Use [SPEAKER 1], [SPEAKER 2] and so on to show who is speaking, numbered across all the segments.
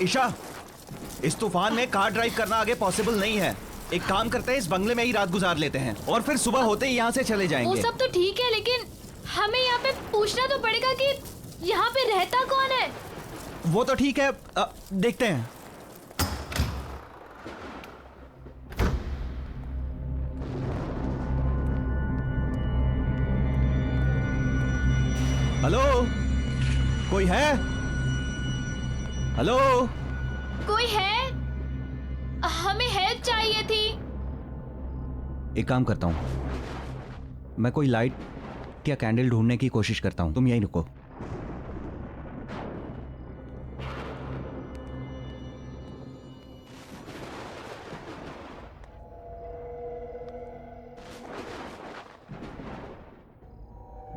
[SPEAKER 1] ईशा, इस तूफान में कार ड्राइव करना आगे पॉसिबल नहीं है। एक काम करते हैं, इस बंगले में ही रात गुजार लेते हैं और फिर सुबह होते ही यहाँ से चले जाएंगे।
[SPEAKER 2] वो सब तो ठीक है, लेकिन हमें यहाँ पे पूछना तो पड़ेगा कि यहाँ पे रहता कौन है।
[SPEAKER 1] वो तो ठीक है, देखते हैं। हेलो, कोई है? हेलो,
[SPEAKER 2] कोई है? हमें हेल्प चाहिए थी।
[SPEAKER 1] एक काम करता हूँ, मैं कोई लाइट या कैंडल ढूंढने की कोशिश करता हूँ, तुम यहीं रुको।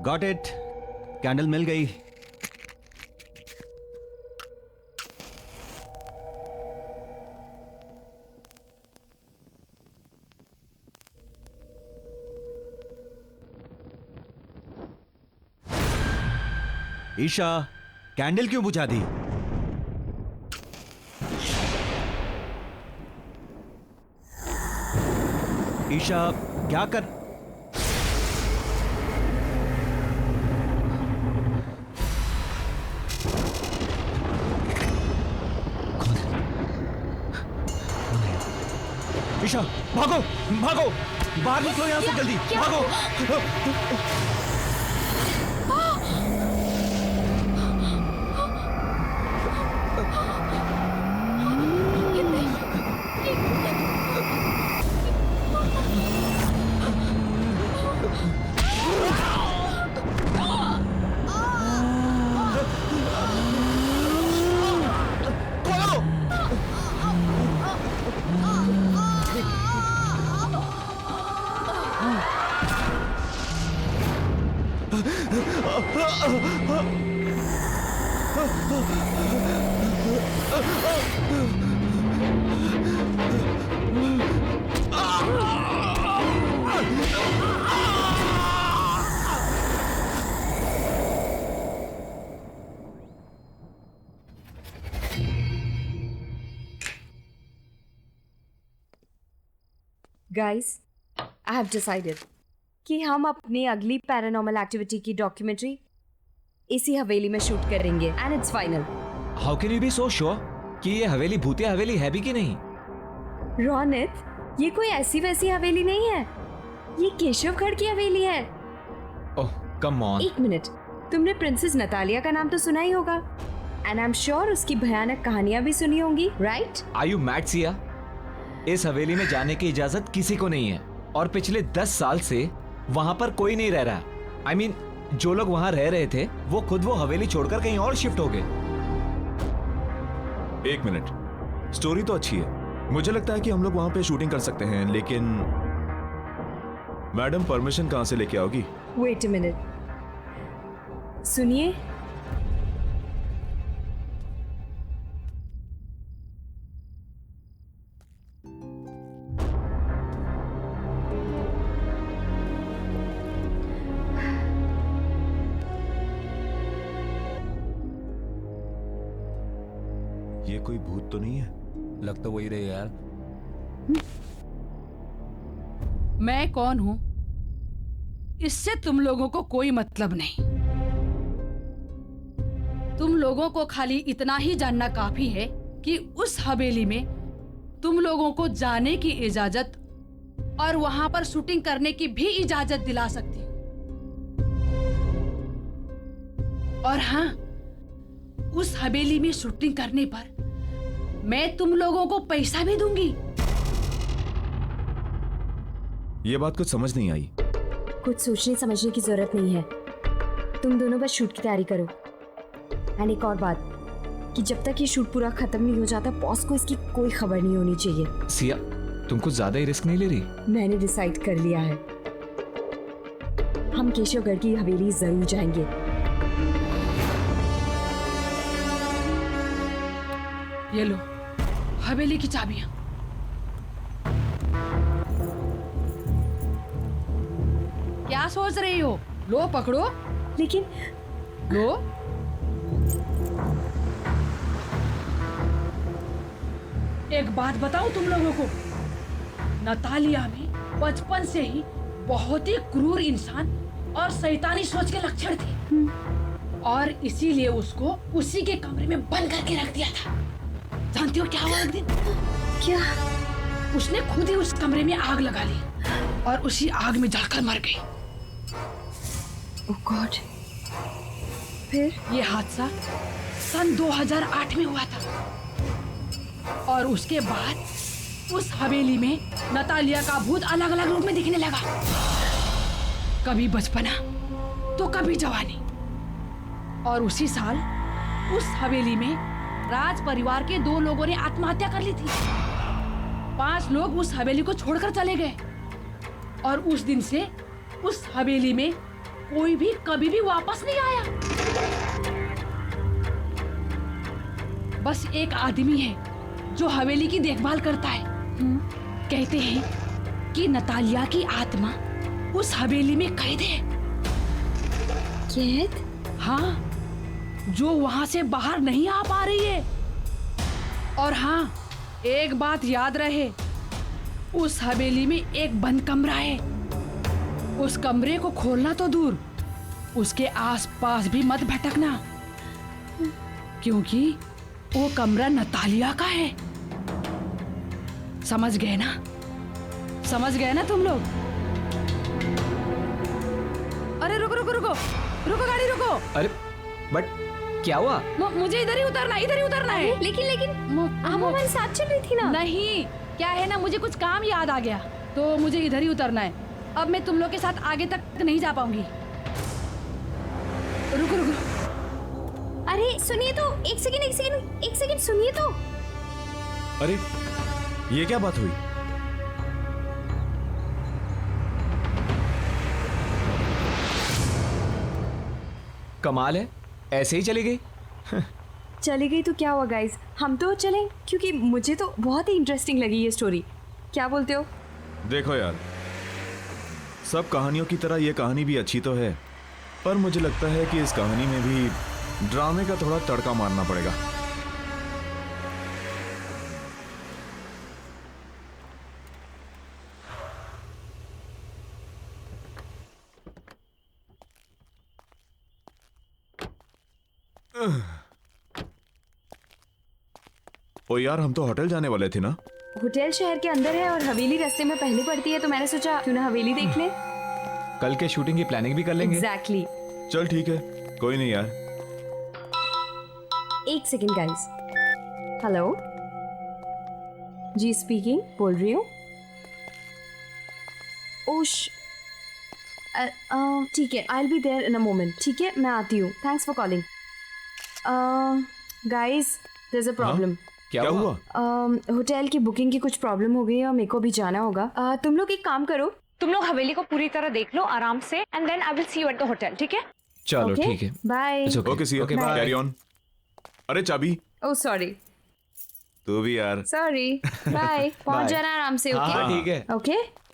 [SPEAKER 1] गॉट इट, कैंडल मिल गई। ईशा, कैंडल क्यों बुझा दी? ईशा, क्या कर... ईशा, भागो भागो, बाहर निकलो यहाँ से जल्दी, भागो।
[SPEAKER 3] Guys, I have decided कि हम अपनी अगली पैरानॉर्मल एक्टिविटी की डॉक्यूमेंट्री इसी हवेली में शूट करेंगे and it's final.
[SPEAKER 4] How can you be so sure कि ये हवेली भूतिया हवेली है भी कि नहीं?
[SPEAKER 3] रोनित, ये कोई ऐसी वैसी हवेली नहीं है, ये केशवगढ़ की हवेली है।
[SPEAKER 4] ओह कम ऑन।
[SPEAKER 3] एक मिनट, तुमने प्रिंसेस नतालिया का नाम तो सुना ही होगा एंड आई एम श्योर उसकी भयानक कहानियां भी सुनी होंगी, right?
[SPEAKER 4] Are you mad Siya? इस हवेली में जाने की इजाजत किसी को नहीं है और पिछले 10 साल से वहाँ पर कोई नहीं रह रहा। I mean, जो लोग वहाँ रह रहे थे वो हवेली छोड़कर कहीं और शिफ्ट हो गए।
[SPEAKER 5] एक मिनट, स्टोरी तो अच्छी है, मुझे लगता है कि हम लोग वहाँ पे शूटिंग कर सकते हैं, लेकिन मैडम परमिशन कहाँ से लेके आओगी?
[SPEAKER 3] वेट अ मिनट, सुनिए।
[SPEAKER 5] ये कोई भूत तो नहीं है?
[SPEAKER 6] लग तो वही रहे यार।
[SPEAKER 7] मैं कौन हूं इससे तुम लोगों को कोई मतलब नहीं। तुम लोगों को खाली इतना ही जानना काफी है कि उस हवेली में तुम लोगों को जाने की इजाजत और वहां पर शूटिंग करने की भी इजाजत दिला सकती हूँ। और हाँ, उस हवेली में शूटिंग करने पर मैं तुम लोगों को पैसा भी दूंगी।
[SPEAKER 5] ये बात कुछ समझ नहीं आई।
[SPEAKER 3] कुछ सोचने समझने की जरूरत नहीं है, तुम दोनों बस शूट की तैयारी करो। एंड एक और बात कि जब तक ये शूट पूरा खत्म नहीं हो जाता, बॉस को इसकी कोई खबर नहीं होनी चाहिए।
[SPEAKER 4] सिया, तुम कुछ ज्यादा ही रिस्क नहीं ले रही?
[SPEAKER 3] मैंने डिसाइड कर लिया है, हम केशवगढ़ की हवेली जरूर जाएंगे।
[SPEAKER 7] ये लो हवेली की चाबियां। क्या सोच रही हो? लो पकड़ो।
[SPEAKER 3] लेकिन
[SPEAKER 7] लो। एक बात बताऊं तुम लोगों को, नतालिया में बचपन से ही बहुत ही क्रूर इंसान और शैतानी सोच के लक्षण थे और इसीलिए उसको उसी के कमरे में बंद करके रख दिया था। जानती हो क्या हुआ एक दिन?
[SPEAKER 3] क्या?
[SPEAKER 7] उसने खुद ही उस कमरे में आग लगा ली और उसी आग में जलकर मर गई।
[SPEAKER 3] ओह गॉड। फिर?
[SPEAKER 7] ये हादसा सन 2008 में हुआ था और उसके बाद उस हवेली में नतालिया का भूत अलग अलग रूप में दिखने लगा। कभी बचपना तो कभी जवानी। और उसी साल उस हवेली में राज परिवार के 2 लोगों ने आत्महत्या कर ली थी। 5 लोग उस हवेली को छोड़कर चले गए और उस दिन से उस हवेली में कोई भी कभी भी वापस नहीं आया। बस एक आदमी है जो हवेली की देखभाल करता है। कहते हैं कि नतालिया की आत्मा उस हवेली में कैद है।
[SPEAKER 3] कैद?
[SPEAKER 7] हाँ, जो वहां से बाहर नहीं आ पा रही है। और हाँ, एक बात याद रहे, उस हवेली में एक बंद कमरा है। उस कमरे को खोलना तो दूर, उसके आसपास भी मत भटकना, क्योंकि वो कमरा नतालिया का है। समझ गए ना? समझ गए ना तुम लोग? अरे रुको रुको रुको रुको, गाड़ी रुको।
[SPEAKER 4] अरे बट क्या हुआ?
[SPEAKER 7] मुझे इधर ही उतरना है।
[SPEAKER 3] लेकिन आप हमारे साथ चल रही थी ना?
[SPEAKER 7] नहीं, क्या है ना, मुझे कुछ काम याद आ गया तो मुझे इधर ही उतरना है। अब मैं तुम लोग के साथ आगे तक नहीं जा पाऊंगी। रुको रुको।
[SPEAKER 3] अरे सुनिए तो, एक सेकंड सुनिए तो।
[SPEAKER 5] अरे ये क्या बात हुई?
[SPEAKER 4] कमाल है, ऐसे ही चली गई।
[SPEAKER 3] चली गई तो क्या हुआ गाइस, हम तो चलें, क्योंकि मुझे तो बहुत ही इंटरेस्टिंग लगी ये स्टोरी। क्या बोलते हो?
[SPEAKER 5] देखो यार, सब कहानियों की तरह ये कहानी भी अच्छी तो है, पर मुझे लगता है कि इस कहानी में भी ड्रामे का थोड़ा तड़का मारना पड़ेगा। ओ यार, हम तो होटल जाने वाले थे ना?
[SPEAKER 3] होटल शहर के अंदर है और हवेली रास्ते में पहले पड़ती है, तो मैंने सोचा क्यों ना हवेली देख ले।
[SPEAKER 4] कल के शूटिंग की प्लानिंग भी कर लेंगे।
[SPEAKER 3] एग्जैक्टली।
[SPEAKER 5] चल ठीक है, कोई नहीं यार।
[SPEAKER 3] एक सेकंड गाइस। हेलो जी, स्पीकिंग, बोल रही हूँ। ओश, ठीक है, I will be there in a moment. ठीक है, मैं आती हूँ। Thanks for calling. Guys, there is a problem.
[SPEAKER 4] क्या हुआ?
[SPEAKER 3] होटल की बुकिंग की कुछ प्रॉब्लम हो गई है और मेरे को भी जाना होगा। तुम लोग एक काम करो, तुम लोग हवेली को पूरी तरह देख लो आराम से, and then I will see you at the hotel. ठीक है?
[SPEAKER 4] चलो ठीक है।
[SPEAKER 3] Bye.
[SPEAKER 5] Okay see,
[SPEAKER 4] Okay, bye.
[SPEAKER 5] Carry on. अरे चाबी।
[SPEAKER 3] Oh sorry.
[SPEAKER 5] तू भी यार।
[SPEAKER 3] सॉरी। बाय। पहुंच
[SPEAKER 4] Bye.
[SPEAKER 3] जाना आराम से।
[SPEAKER 4] हाँ
[SPEAKER 3] ओके
[SPEAKER 4] ठीक है।
[SPEAKER 3] ओके।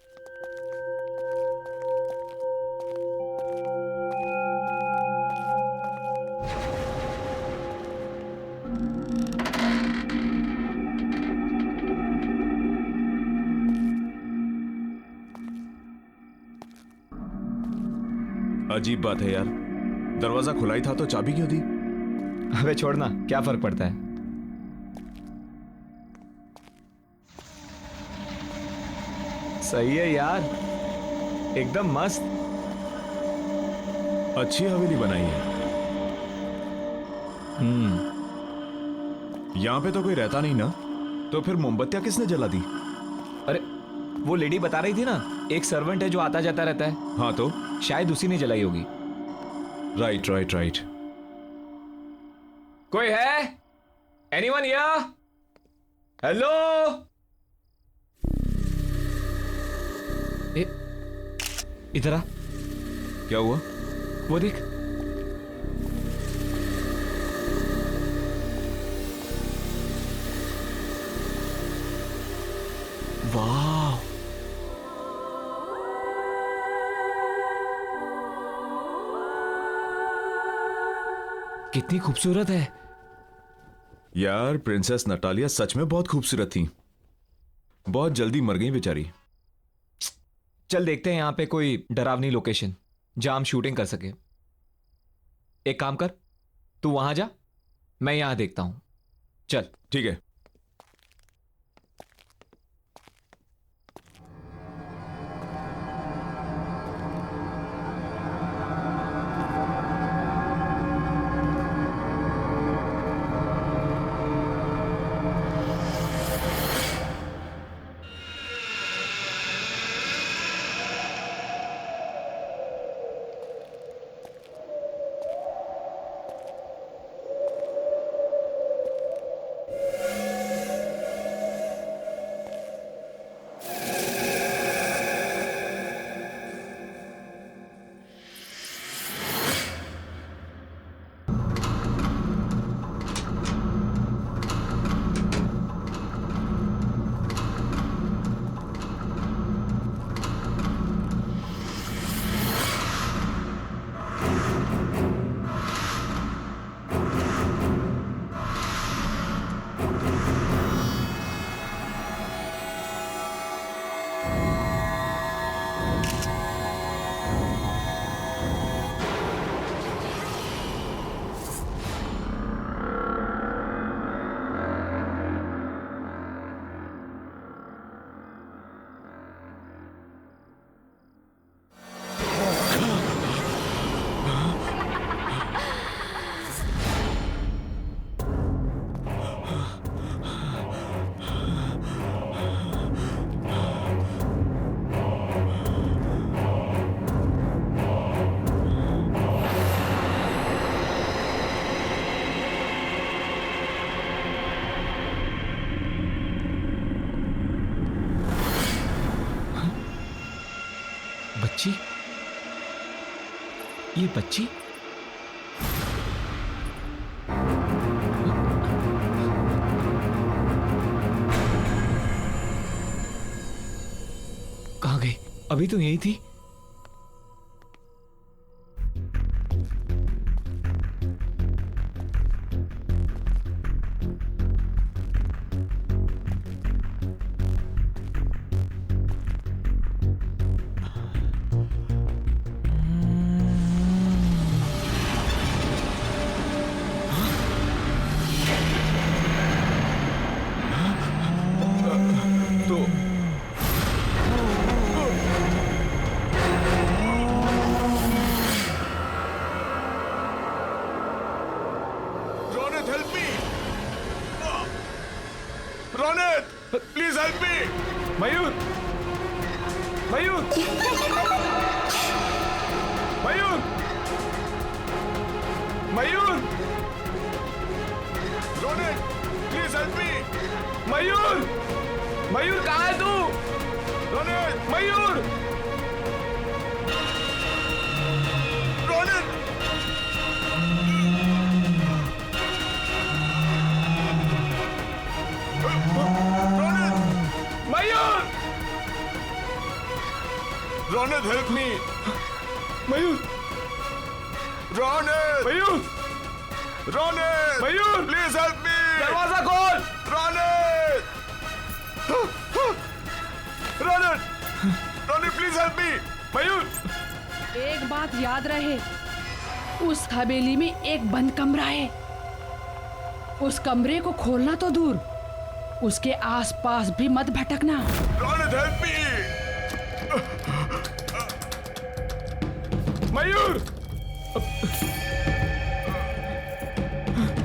[SPEAKER 5] अजीब बात है यार, दरवाजा खुला ही था तो चाबी क्यों दी?
[SPEAKER 4] अबे छोड़ना, क्या फर्क पड़ता है। सही है यार, एकदम मस्त।
[SPEAKER 5] अच्छी हवेली बनाई है। यहाँ पे तो कोई रहता नहीं ना, तो फिर मोमबत्तियां किसने जला दी?
[SPEAKER 4] अरे वो लेडी बता रही थी ना, एक सर्वेंट है जो आता जाता रहता है।
[SPEAKER 5] हाँ तो
[SPEAKER 4] शायद उसी ने जलाई होगी।
[SPEAKER 5] Right right right.
[SPEAKER 4] कोई है? Anyone here? हेलो? इधर आ।
[SPEAKER 5] क्या हुआ?
[SPEAKER 4] वो देख। वाह, कितनी खूबसूरत है।
[SPEAKER 5] यार प्रिंसेस नटालिया सच में बहुत खूबसूरत थी, बहुत जल्दी मर गई बेचारी।
[SPEAKER 4] चल देखते हैं यहाँ पे कोई डरावनी लोकेशन जहां हम शूटिंग कर सके। एक काम कर, तू वहां जा, मैं यहां देखता हूं। चल।
[SPEAKER 5] ठीक है।
[SPEAKER 4] बच्ची, ये बच्ची कहाँ गई? अभी तो यही थी।
[SPEAKER 5] Please help me.
[SPEAKER 4] Mayur, Mayur, Mayur, Mayur,
[SPEAKER 5] Ronit please help me.
[SPEAKER 4] Mayur, Mayur कहाँ है तू?
[SPEAKER 5] Ronit,
[SPEAKER 4] Mayur,
[SPEAKER 5] Ronit,
[SPEAKER 4] Mayur,
[SPEAKER 5] Ronit help me.
[SPEAKER 4] Mayur,
[SPEAKER 5] Ronit,
[SPEAKER 4] Mayur,
[SPEAKER 5] Ronit,
[SPEAKER 4] Mayur,
[SPEAKER 5] please help me.
[SPEAKER 4] दरवाजा खोल।
[SPEAKER 5] Ronit, Ronit, Ronit please help me.
[SPEAKER 4] Mayur,
[SPEAKER 7] एक बात याद रहे, उस हवेली में एक बंद कमरा है। उस कमरे को खोलना तो दूर, उसके आसपास भी मत भटकना।
[SPEAKER 5] Ronit help me.
[SPEAKER 4] मयूर,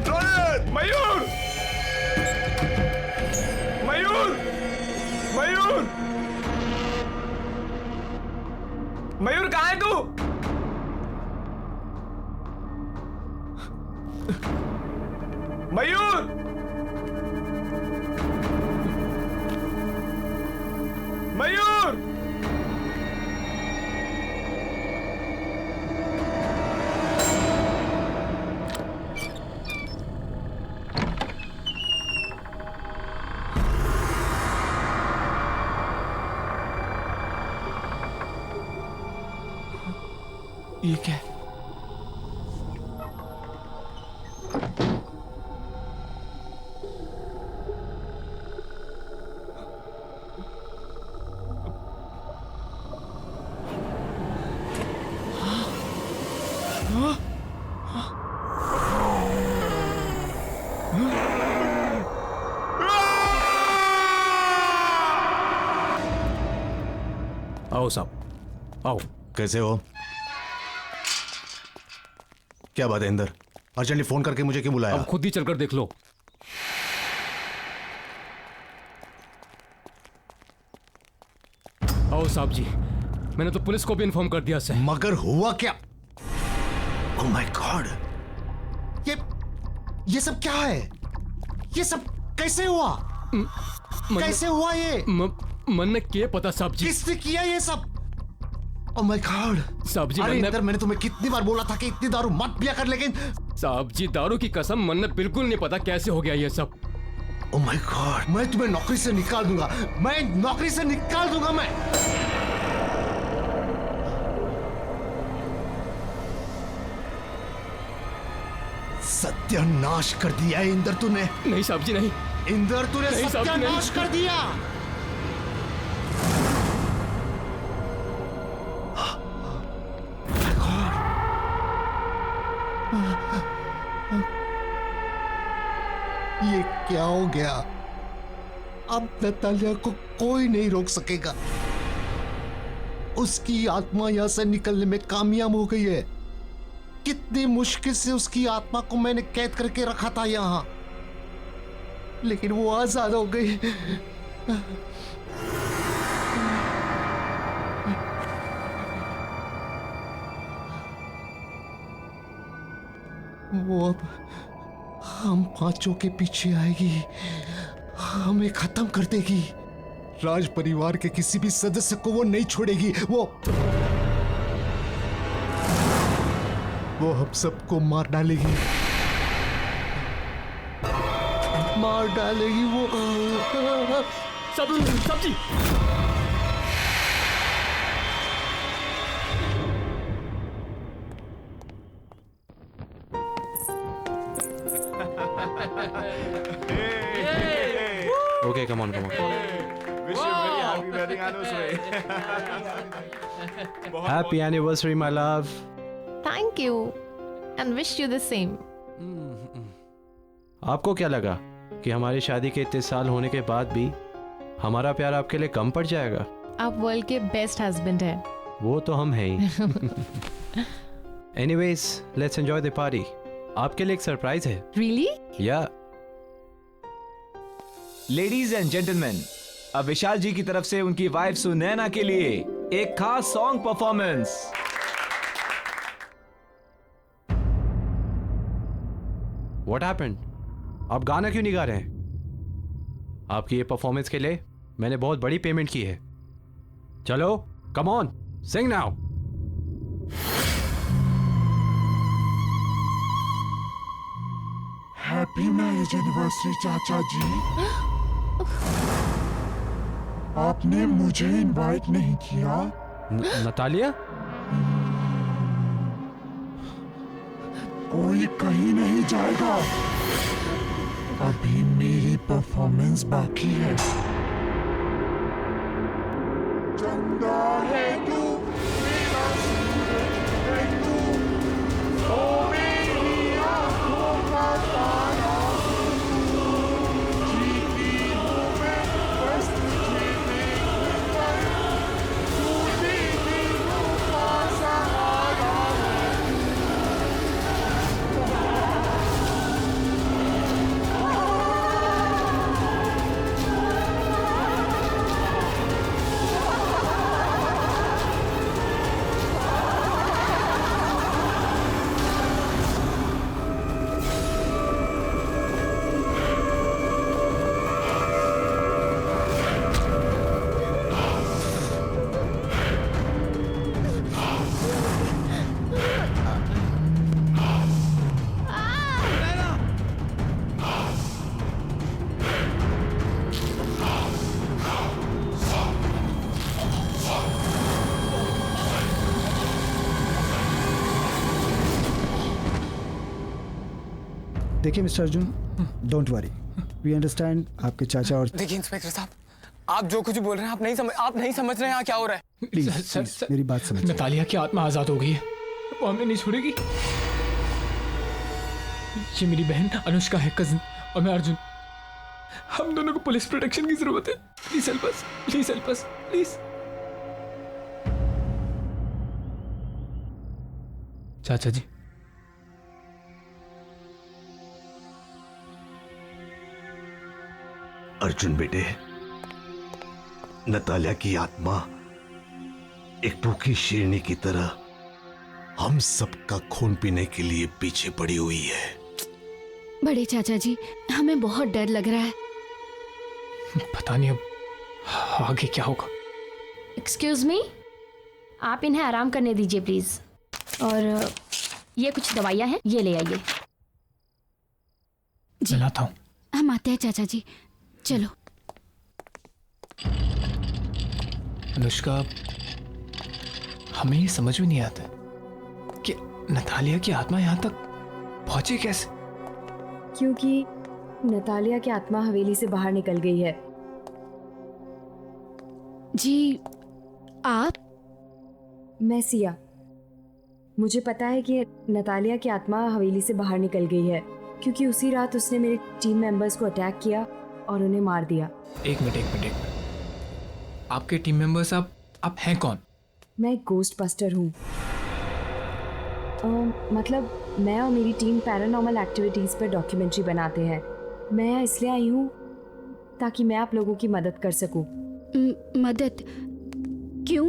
[SPEAKER 5] रोनित,
[SPEAKER 4] मयूर, मयूर, मयूर, मयूर कहाँ है तू? मयूर, मयूर, ये क्या है?
[SPEAKER 5] रोनित,
[SPEAKER 6] आओ साहब, आओ।
[SPEAKER 8] कैसे हो? क्या बात है इंदर? अर्जेंटली फोन करके मुझे क्यों बुलाया?
[SPEAKER 6] अब खुद ही चलकर देख लो। आओ साहब जी, मैंने तो पुलिस को भी इन्फॉर्म कर दिया सर।
[SPEAKER 8] मगर हुआ क्या? ओह माय गॉड, ये सब क्या है? ये सब कैसे हुआ? कैसे हुआ ये?
[SPEAKER 6] मन ने क्या पता साहब जी?
[SPEAKER 8] किसने किया ये सब? ओह माय गॉड
[SPEAKER 6] साहब जी,
[SPEAKER 8] अरे इंदर, मैंने तुम्हें कितनी बार बोला था कि इतनी दारू मत पिया कर, लेकिन
[SPEAKER 6] साहब जी दारू की कसम, मन ने बिल्कुल नहीं पता कैसे हो गया ये सब।
[SPEAKER 8] ओह माय गॉड, मैं तुम्हें नौकरी से निकाल दूंगा, मैं नौकरी से निकाल दूंगा मैं। सत्यानाश कर दिया है इंदर तूने।
[SPEAKER 6] नहीं साहब जी नहीं।
[SPEAKER 8] इंदर तूने
[SPEAKER 6] नहीं साहब जी, नहीं।
[SPEAKER 8] सत्यानाश कर दिया। ये क्या हो गया? अब नतालिया को कोई नहीं रोक सकेगा। उसकी आत्मा यहां से निकलने में कामयाब हो गई है। कितनी मुश्किल से उसकी आत्मा को मैंने कैद करके रखा था यहां, लेकिन वो आजाद हो गई। वो अब हम पांचों के पीछे आएगी, हमें खत्म कर देगी। राज परिवार के किसी भी सदस्य को वो नहीं छोड़ेगी। वो हम सबको मार डालेगी, मार डालेगी वो।
[SPEAKER 6] सब्जी
[SPEAKER 9] Okay, come on.
[SPEAKER 5] Wish you a very happy wedding anniversary.
[SPEAKER 9] Happy anniversary, my love.
[SPEAKER 10] Thank you and wish you the same.
[SPEAKER 9] आपको क्या लगा कि हमारी शादी के इतने साल होने के बाद भी हमारा प्यार आपके लिए कम पड़ जाएगा?
[SPEAKER 10] आप वर्ल्ड के बेस्ट हस्बैंड हैं।
[SPEAKER 9] वो तो हम हैं ही। Anyways, let's enjoy the party. आपके लिए एक सरप्राइज है।
[SPEAKER 10] Really?
[SPEAKER 9] या
[SPEAKER 4] लेडीज एंड जेंटलमैन, अब विशाल जी की तरफ से उनकी वाइफ सुनैना के लिए एक खास सॉन्ग परफॉर्मेंस।
[SPEAKER 9] What happened? आप गाना क्यों नहीं गा रहे हैं? आपकी ये परफॉर्मेंस के लिए मैंने बहुत बड़ी पेमेंट की है। चलो, come on, sing now.
[SPEAKER 11] Happy marriage anniversary चाचा जी। आपने मुझे इनवाइट नहीं किया।
[SPEAKER 9] नतालिया,
[SPEAKER 11] कोई कहीं नहीं जाएगा, अभी मेरी परफॉर्मेंस बाकी है। चंदा है तू, मेरा सूरज है तू, ओ मेरी आंखों का तारा तू, जीती हूँ मैं बस तुझे देखकर, तू दीदी का सहारा है।
[SPEAKER 12] देखिए mister Arjun, don't worry, we understand आपके चाचा और।
[SPEAKER 13] देखिए इंस्पेक्टर साहब, आप जो कुछ बोल रहे हैं आप नहीं समझ रहे हैं यहाँ क्या हो रहा है।
[SPEAKER 12] प्लीज मेरी बात समझिए।
[SPEAKER 6] नतालिया की आत्मा आजाद हो गई है, वो हमें नहीं छोड़ेगी। ये मेरी बहन अनुष्का है, कजिन, और मैं अर्जुन। हम दोनों को पुलिस प्रोटेक्शन की जरूरत है। Please help us, please help us, please. चाचा जी।
[SPEAKER 8] अर्जुन बेटे, नतालिया की आत्मा एक भूखी शेरनी की तरह हम सबका खून पीने के लिए पीछे पड़ी हुई है।
[SPEAKER 14] बड़े चाचा जी, हमें बहुत डर लग रहा है।
[SPEAKER 6] पता नहीं अब आगे क्या होगा।
[SPEAKER 3] एक्सक्यूज मी, आप इन्हें आराम करने दीजिए प्लीज। और ये कुछ दवाइयाँ हैं, ये ले आइए।
[SPEAKER 6] मैं लाता हूँ।
[SPEAKER 14] हम आते हैं चाचा जी, चलो।
[SPEAKER 6] अनुष्का, हमें ये समझ में नहीं आता कि नतालिया की आत्मा यहाँ तक पहुंची कैसे।
[SPEAKER 3] क्योंकि नतालिया की आत्मा हवेली से बाहर निकल गई है।
[SPEAKER 14] जी, आप?
[SPEAKER 3] मैं सिया। मुझे पता है कि नतालिया की आत्मा हवेली से बाहर निकल गई है क्योंकि उसी रात उसने मेरे टीम मेंबर्स को अटैक किया और उन्हें मार दिया।
[SPEAKER 6] एक मिनट। आपके टीम मेंबर्स आप हैं कौन?
[SPEAKER 3] मैं एक गोस्ट बस्टर हूँ। मतलब मैं और मेरी टीम पैरानॉर्मल एक्टिविटीज़ पर डॉक्यूमेंट्री बनाते हैं। मैं यहाँ इसलिए आई हूँ ताकि मैं आप लोगों की मदद कर सकूँ।
[SPEAKER 14] मदद? क्यों?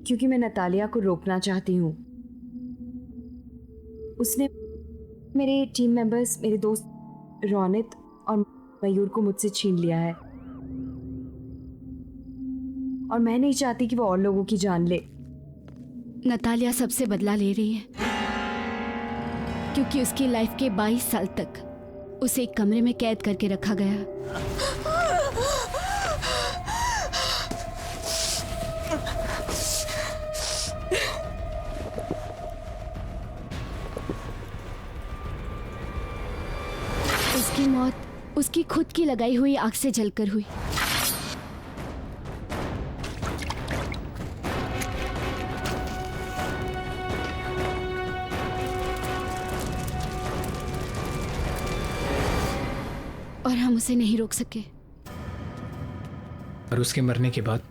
[SPEAKER 3] क्योंकि मैं नतालिया को रोकना चाहती हूँ। उसने मेरे टीम मेंबर्स, मेरे दोस्त रोनित और मयूर को मुझसे छीन लिया है और मैं नहीं चाहती कि वो और लोगों की जान ले।
[SPEAKER 14] नतालिया सबसे बदला ले रही है क्योंकि उसकी लाइफ के 22 साल तक उसे एक कमरे में कैद करके रखा गया। उसकी मौत उसकी खुद की लगाई हुई आग से जलकर हुई। और हम उसे नहीं रोक सके।
[SPEAKER 6] और उसके मरने के बाद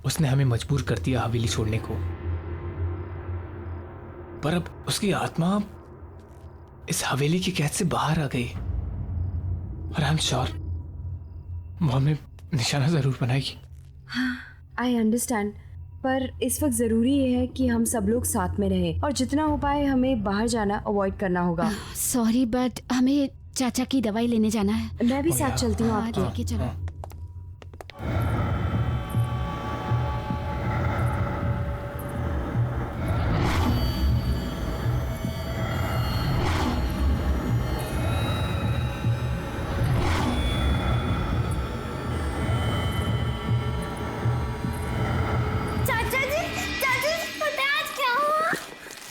[SPEAKER 6] उसने हमें मजबूर कर दिया हवेली छोड़ने को। पर अब उसकी आत्मा इस हवेली की कैद से बाहर आ गई और आई एम श्योर वो हमें निशाना जरूर बनाएगी।
[SPEAKER 3] आई अंडरस्टैंड, पर इस वक्त जरूरी ये है कि हम सब लोग साथ में रहें और जितना हो पाए हमें बाहर जाना अवॉइड करना होगा।
[SPEAKER 14] सॉरी, बट हमें चाचा की दवाई लेने जाना है।
[SPEAKER 3] मैं भी साथ चलती हूँ आपके।
[SPEAKER 14] लेके चलो।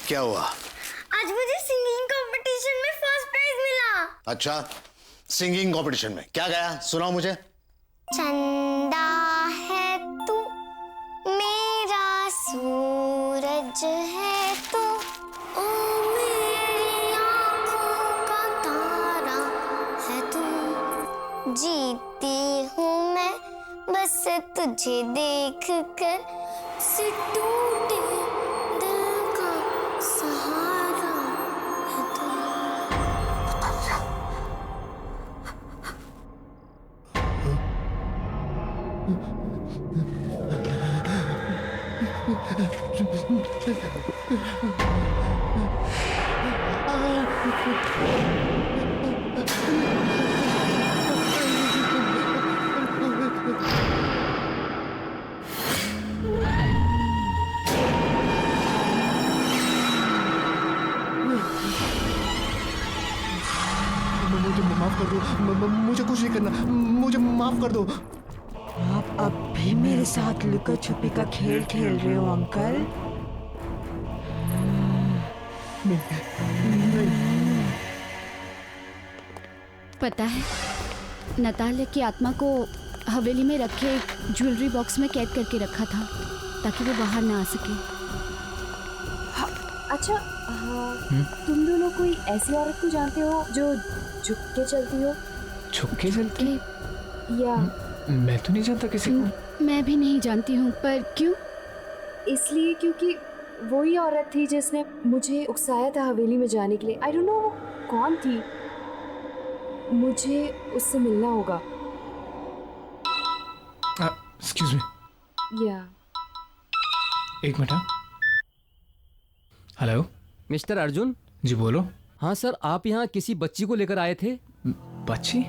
[SPEAKER 8] क्या हुआ?
[SPEAKER 15] आज मुझे सिंगिंग कंपटीशन में फर्स्ट प्राइज मिला।
[SPEAKER 8] अच्छा, सिंगिंग कंपटीशन में क्या गाया? सुनाओ मुझे।
[SPEAKER 15] चंदा है तू, मेरा सूरज है तू, ओ मेरी आँखों का तारा है तू। जीती हूँ मैं बस तुझे देख कर, से टूटे दिल का सहारा है तू।
[SPEAKER 8] मुझे माफ कर दो, मुझे कुछ नहीं करना, मुझे माफ कर दो।
[SPEAKER 16] आप अब भी मेरे साथ लुका छुपी का खेल खेल रहे हो अंकल?
[SPEAKER 14] पता है, नतालिया की आत्मा को हवेली में रखे ज्वेलरी बॉक्स में कैद करके रखा था ताकि वो बाहर ना आ सके।
[SPEAKER 3] अच्छा, तुम दोनों कोई ऐसी औरत को जानते हो जो झुक के चलती हो?
[SPEAKER 6] झुक के चलती?
[SPEAKER 3] या
[SPEAKER 6] मैं तो नहीं जानता किसी को।
[SPEAKER 14] मैं भी नहीं जानती हूँ, पर क्यों?
[SPEAKER 3] इसलिए क्योंकि वही औरत थी जिसने मुझे उकसाया था हवेली में जाने के लिए। आई डोंट नो वो कौन थी। मुझे उससे मिलना होगा।
[SPEAKER 6] एक्सक्यूज मी,
[SPEAKER 3] या
[SPEAKER 6] एक मिनट। Hello
[SPEAKER 17] mister Arjun.
[SPEAKER 6] जी बोलो।
[SPEAKER 17] हाँ सर, आप यहाँ किसी बच्ची को लेकर आए थे।
[SPEAKER 6] बच्ची?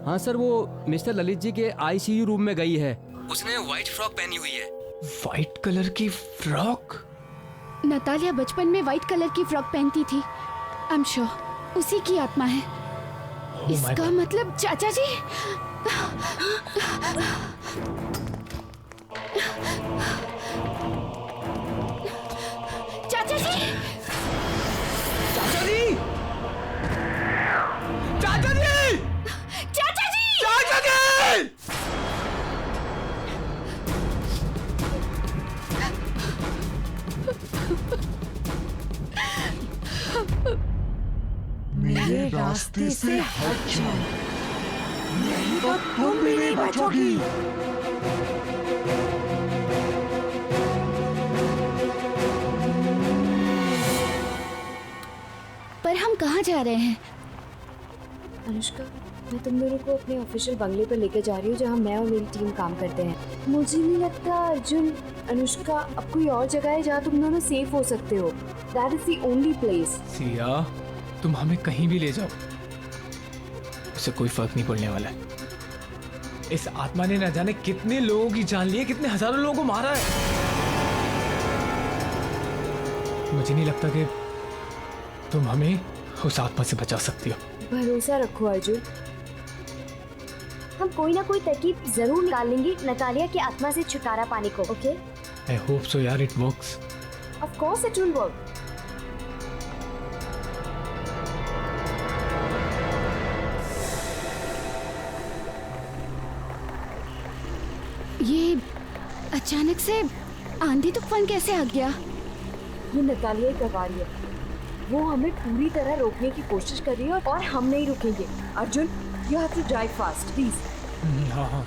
[SPEAKER 17] हाँ सर, वो मिस्टर ललित जी के आईसीयू रूम में गई है। उसने व्हाइट फ्रॉक पहनी हुई है।
[SPEAKER 6] व्हाइट कलर की फ्रॉक?
[SPEAKER 14] नतालिया बचपन में व्हाइट कलर की फ्रॉक पहनती थी। आई एम श्योर उसी की आत्मा है। इसका मतलब चाचा जी। चाचा जी,
[SPEAKER 6] चाचा जी, चाचा जी,
[SPEAKER 14] चाचा जी,
[SPEAKER 6] चाचा जी।
[SPEAKER 11] मेरे रास्ते से हट जाओ, नहीं तो तुम भी नहीं बचोगी।
[SPEAKER 14] पर हम कहाँ जा रहे हैं?
[SPEAKER 3] अनुष्का, मैं तुम दोनों को अपने ऑफिशियल बंगले पर लेकर जा रही हूँ जहाँ मैं और मेरी टीम काम करते हैं। मुझे नहीं लगता अर्जुन, अनुष्का, अब कोई और जगह है जहाँ तुम दोनों सेफ हो सकते हो। That is the only place.
[SPEAKER 6] Siya, तुम हमें कहीं भी ले जाओ, उसे कोई फर्क नहीं पड़ने वाला है। इस आत्मा ने न जाने कितने लोगों की जान ली है, कितने हजारों लोगों को मारा है। मुझे नहीं लगता कि तुम हमें उस आत्मा से बचा सकती हो।
[SPEAKER 3] भरोसा रखो अर्जुन, हम कोई ना कोई तरकीब जरूर निकाल लेंगे नतालिया की आत्मा से छुटकारा पाने को। ओके?
[SPEAKER 6] आई होप सो यार, it works.
[SPEAKER 3] Of course it will work.
[SPEAKER 14] ये अचानक से आंधी तूफान कैसे आ गया?
[SPEAKER 3] ये नतालिया ही करवा रही है। वो हमें पूरी तरह रोकने की कोशिश कर रही है और हम नहीं रुकेंगे। Arjun, you have to drive fast please.
[SPEAKER 6] हाँ हाँ।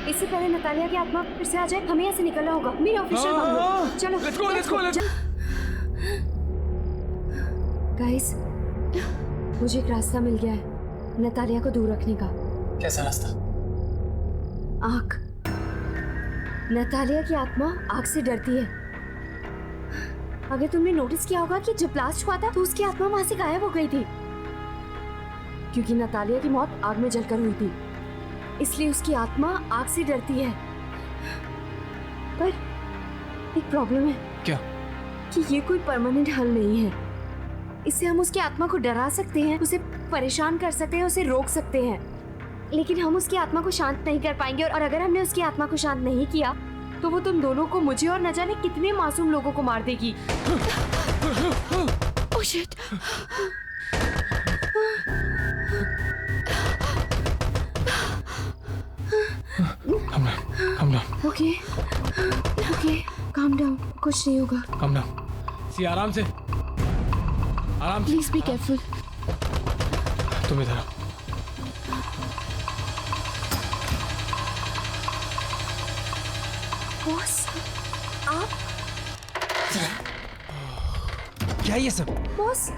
[SPEAKER 3] इससे पहले नतालिया की आत्मा फिर से आ जाए, हमें यहाँ से निकलना होगा। मेरे ऑफिशियल बंगलो। चलो लेट्स गो। गाइस, मुझे एक रास्ता मिल गया है नतालिया को दूर रखने का।
[SPEAKER 13] कैसा रास्ता?
[SPEAKER 3] आग। नतालिया की आत्मा आग से डरती है। अगर तुमने नोटिस किया होगा कि जब ब्लास्ट हुआ था तो उसकी आत्मा वहां से गायब हो गई थी, क्योंकि नतालिया की मौत आग में जलकर हुई थी, इसलिए उसकी आत्मा आग से डरती है। पर एक प्रॉब्लम है।
[SPEAKER 6] क्या?
[SPEAKER 3] कि ये कोई परमानेंट हल नहीं है। इससे हम उसकी आत्मा को डरा सकते हैं, उसे परेशान कर सकते हैं, उसे रोक सकते हैं, लेकिन हम उसकी आत्मा को शांत नहीं कर पाएंगे। और अगर हमने उसकी आत्मा को शांत नहीं किया तो वो तुम दोनों को, मुझे और न जाने कितने मासूम लोगों को मार देगी।
[SPEAKER 14] Oh shit.
[SPEAKER 6] Calm down.
[SPEAKER 3] Okay, calm down, कुछ नहीं होगा।
[SPEAKER 6] Calm down. सी, आराम से, आराम से।
[SPEAKER 14] Please be careful.
[SPEAKER 6] तुम इधर आओ।
[SPEAKER 3] बॉस, आप?
[SPEAKER 13] क्या ये सब?
[SPEAKER 3] बॉस,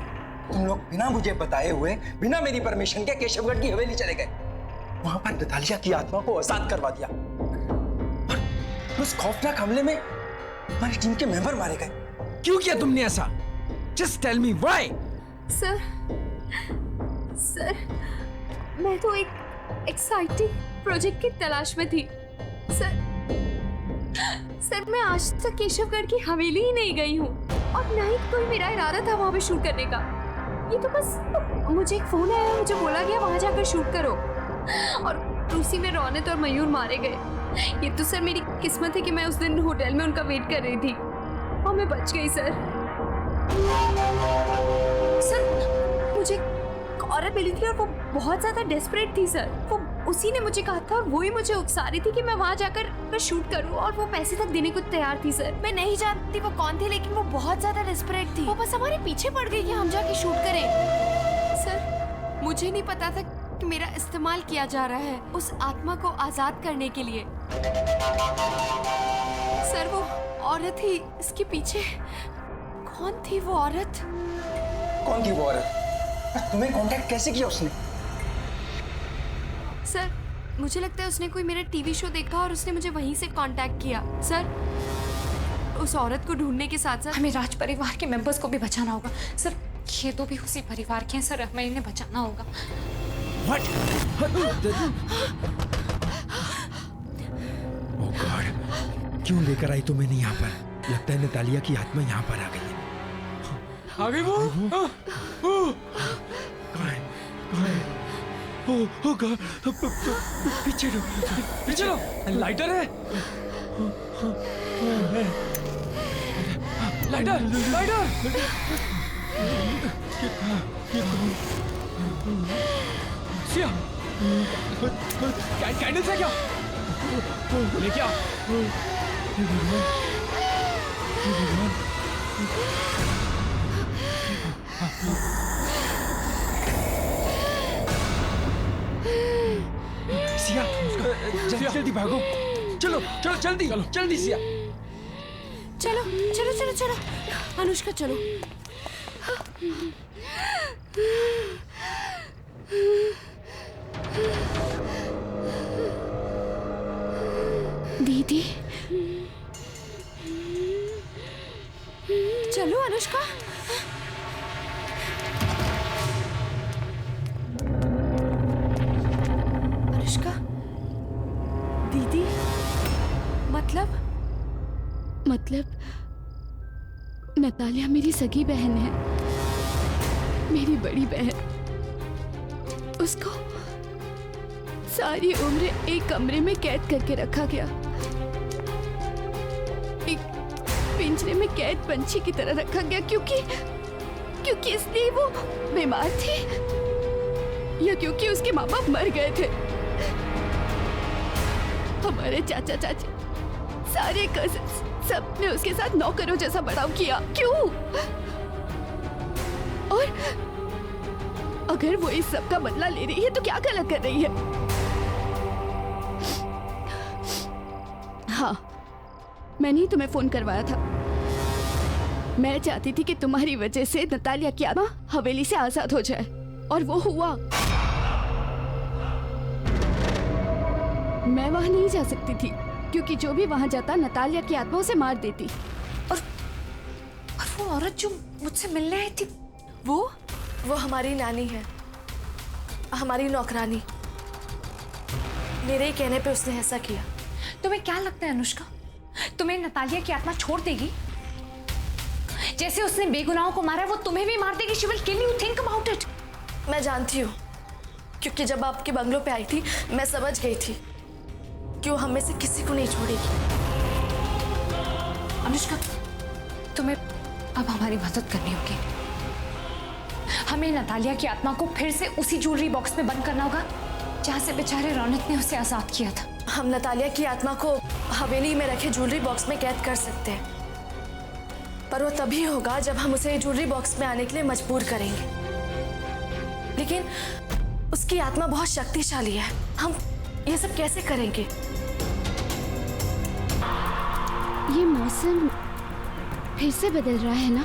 [SPEAKER 13] तुम लोग बिना मुझे बताए हुए, बिना मेरी परमिशन के केशवगढ़ की हवेली चले गए। वहां पर नतालिया की आत्मा को आजाद करवा दिया। उस खौफनाक हमले में हमारी टीम के मेंबर मारे गए।
[SPEAKER 17] क्यों किया तुमने ऐसा? Just tell me why.
[SPEAKER 3] Sir, मैं तो एक एक्साइटिंग प्रोजेक्ट की तलाश में थी। सर मैं आज तक केशवगढ़ की हवेली ही नहीं गई हूँ और ना ही कोई मेरा इरादा था वहाँ पे शूट करने का। ये तो बस मुझे एक फोन आया, मुझे बोला गया वहाँ जाकर शूट करो और उसी में रौनक और मयूर मारे गए। ये तो सर मेरी किस्मत है कि मैं उस दिन होटल में उनका वेट कर रही थी और मैं बच गई। सर मुझे एक औरत मिली थी और वो बहुत ज्यादा डेस्परेट थी सर। वो उसी ने मुझे कहा था और वही मुझे उकसा रही थी कि मैं वहाँ जाकर शूट करूँ और वो पैसे तक देने को तैयार थी सर। मैं नहीं जानती वो कौन थी, लेकिन वो बहुत ज्यादा डेस्परेट थी। वो बस हमारे पीछे पड़ गई कि हम जाके शूट करें। सर मुझे नहीं पता था कि मेरा इस्तेमाल किया जा रहा है उस आत्मा को आजाद करने के लिए। सर वो औरत ही इसके पीछे। कौन थी वो औरत?
[SPEAKER 13] कौन थी वो औरत? तुम्हें कांटेक्ट कैसे किया उसने?
[SPEAKER 3] सर मुझे लगता है उसने कोई मेरा टीवी शो देखा और उसने मुझे वहीं से कांटेक्ट किया। सर उस औरत को ढूंढने के साथ साथ
[SPEAKER 18] हमें राज परिवार के मेंबर्स को भी बचाना होगा। सर ये तो भी उसी परिवार के हैं सर, हमें इन्हें बचाना होगा।
[SPEAKER 17] What?
[SPEAKER 11] Oh God, क्यों लेकर आई तुम इन्हें यहाँ पर? लगता है नतालिया की आत्मा यहाँ पर आ गई है।
[SPEAKER 6] आ गई वो?
[SPEAKER 11] कहाँ है? Oh God, पीछे लो,
[SPEAKER 6] पीछे लो। लाइटर है? लाइटर। सिया, कैंडल्स है क्या? लेके आ।
[SPEAKER 17] सिया, जल्दी भागो। चलो जल्दी सिया।
[SPEAKER 3] चलो अनुष्का चलो।
[SPEAKER 14] दीदी
[SPEAKER 3] चलो अनुष्का। अनुष्का दीदी मतलब
[SPEAKER 14] नतालिया मेरी सगी बहन है, मेरी बड़ी बहन। उसको सारी उम्र एक कमरे में कैद करके रखा गया, एक पिंजरे में कैद पंछी की तरह रखा गया क्योंकि इसलिए वो बीमार थी या क्योंकि उसके माँ बाप मर गए थे। हमारे चाचा चाची सारे कजिन्स सब ने उसके साथ नौकरों जैसा बर्ताव किया। क्यों? और अगर वो इस सब का बदला ले रही है तो क्या गलत कर रही है? हाँ, मैंने ही तुम्हें फोन करवाया था। मैं चाहती थी कि तुम्हारी वजह से नतालिया की आत्मा हवेली से आजाद हो जाए और वो हुआ। मैं वहां नहीं जा सकती थी क्योंकि जो भी वहां जाता नतालिया की आत्मा उसे मार देती।
[SPEAKER 18] और वो औरत जो मुझसे मिलने आई थी
[SPEAKER 3] वो हमारी नानी है, हमारी नौकरानी। मेरे ही कहने पे उसने ऐसा किया।
[SPEAKER 18] तुम्हें क्या लगता है अनुष्का, तुम्हें नतालिया की आत्मा छोड़ देगी? जैसे उसने बेगुनाहों को मारा है वो तुम्हें भी मार देगी। She will kill you, think about it.
[SPEAKER 3] मैं जानती हूँ क्योंकि जब आपके बंगलों पे आई थी मैं समझ गई थी कि वो हम में से किसी को नहीं छोड़ेगी।
[SPEAKER 18] अनुष्का तुम्हें अब हमारी मदद करनी होगी। हमें नतालिया की आत्मा को फिर से उसी ज्वेलरी बॉक्स में बंद करना होगा जहाँ से बेचारे रौनक ने उसे आजाद किया था।
[SPEAKER 3] हम नतालिया की आत्मा को हवेली में रखे ज्वेलरी बॉक्स में कैद कर सकते हैं, पर वो तभी होगा जब हम उसे ज्वेलरी बॉक्स में आने के लिए मजबूर करेंगे। लेकिन उसकी आत्मा बहुत शक्तिशाली है, हम ये सब कैसे करेंगे?
[SPEAKER 14] ये मौसम फिर से बदल रहा है ना?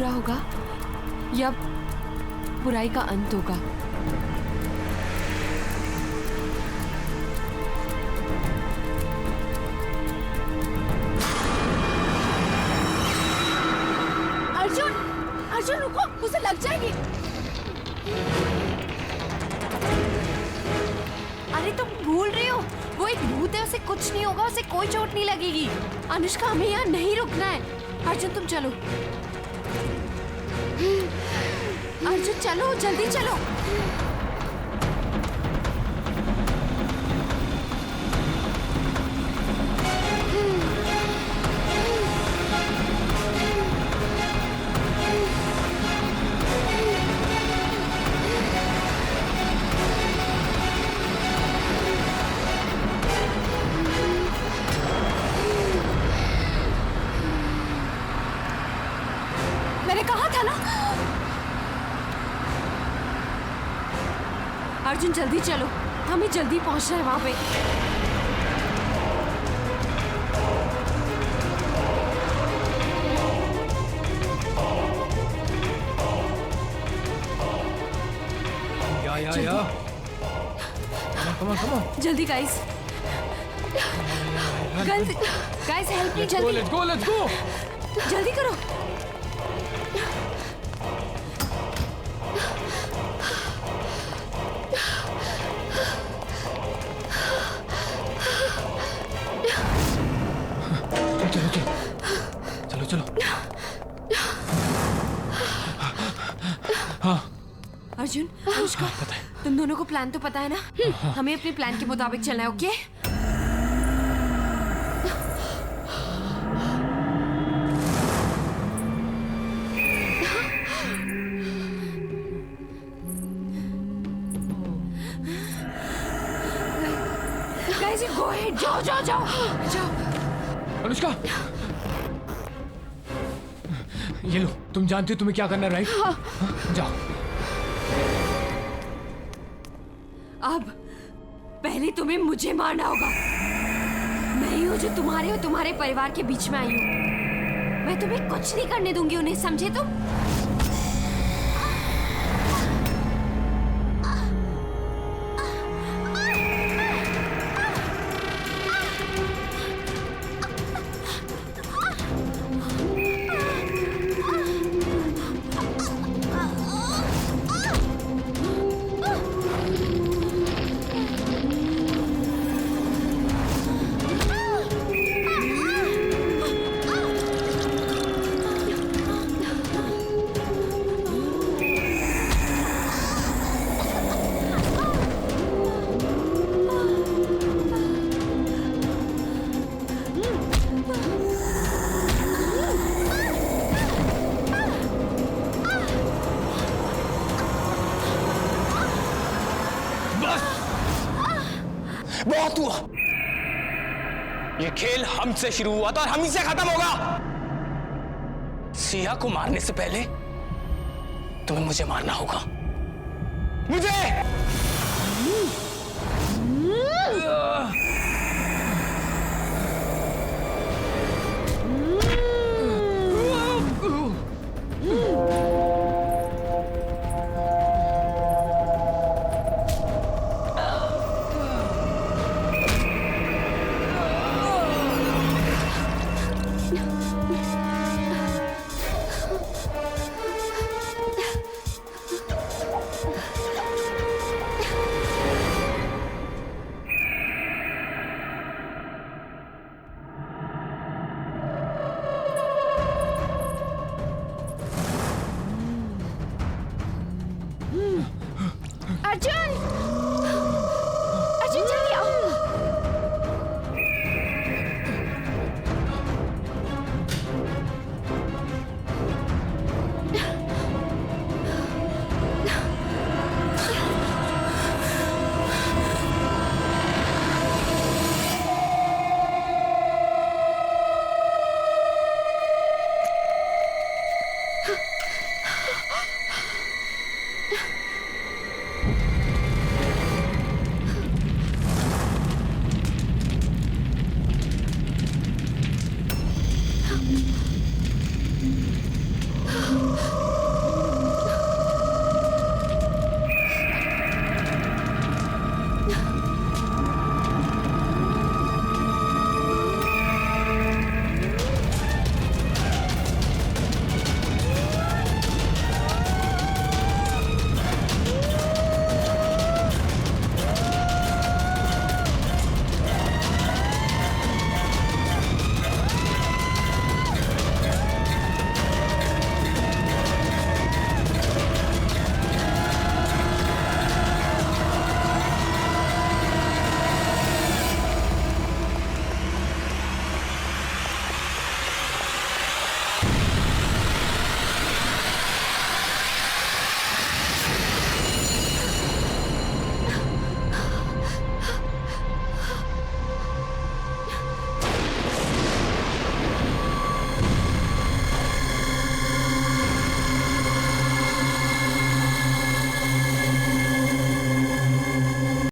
[SPEAKER 3] बुरा होगा या बुराई का अंत होगा।
[SPEAKER 14] अर्जुन, अर्जुन रुको, उसे लग जाएगी।
[SPEAKER 3] अरे तुम भूल रही हो, वो एक भूत है, उसे कुछ नहीं होगा, उसे कोई चोट नहीं लगेगी। अनुष्का, हमें यहाँ नहीं रुकना है। अर्जुन तुम चलो, अर्जुन चलो, जल्दी चलो।
[SPEAKER 14] मैंने कहा था ना।
[SPEAKER 3] अर्जुन जल्दी चलो, हमें जल्दी पहुंचना है वहां पे।
[SPEAKER 6] या कम ऑन
[SPEAKER 3] जल्दी गाइस, गाइस हेल्प मी, जल्दी
[SPEAKER 6] लेट्स गो
[SPEAKER 3] जल्दी करो।
[SPEAKER 6] चलो हाँ
[SPEAKER 3] अर्जुन, अनुष्का, तुम दोनों को प्लान तो पता है ना? हमें अपने प्लान के मुताबिक चलना है, okay? Guys, you go ahead, जाओ।
[SPEAKER 6] अनुष्का, ये लो, तुम जानती हो तुम्हें क्या करना है, राइट? जाओ।
[SPEAKER 3] अब पहले तुम्हें मुझे मारना होगा। मैं ही हूँ जो तुम्हारे और तुम्हारे परिवार के बीच में आई हूँ। मैं तुम्हें कुछ नहीं करने दूंगी उन्हें, समझे तुम?
[SPEAKER 13] बहुत हुआ। ये खेल हमसे शुरू हुआ था और हम ही से खत्म होगा। सिया को मारने से पहले तुम्हें मुझे मारना होगा। मुझे
[SPEAKER 14] अर्जुन,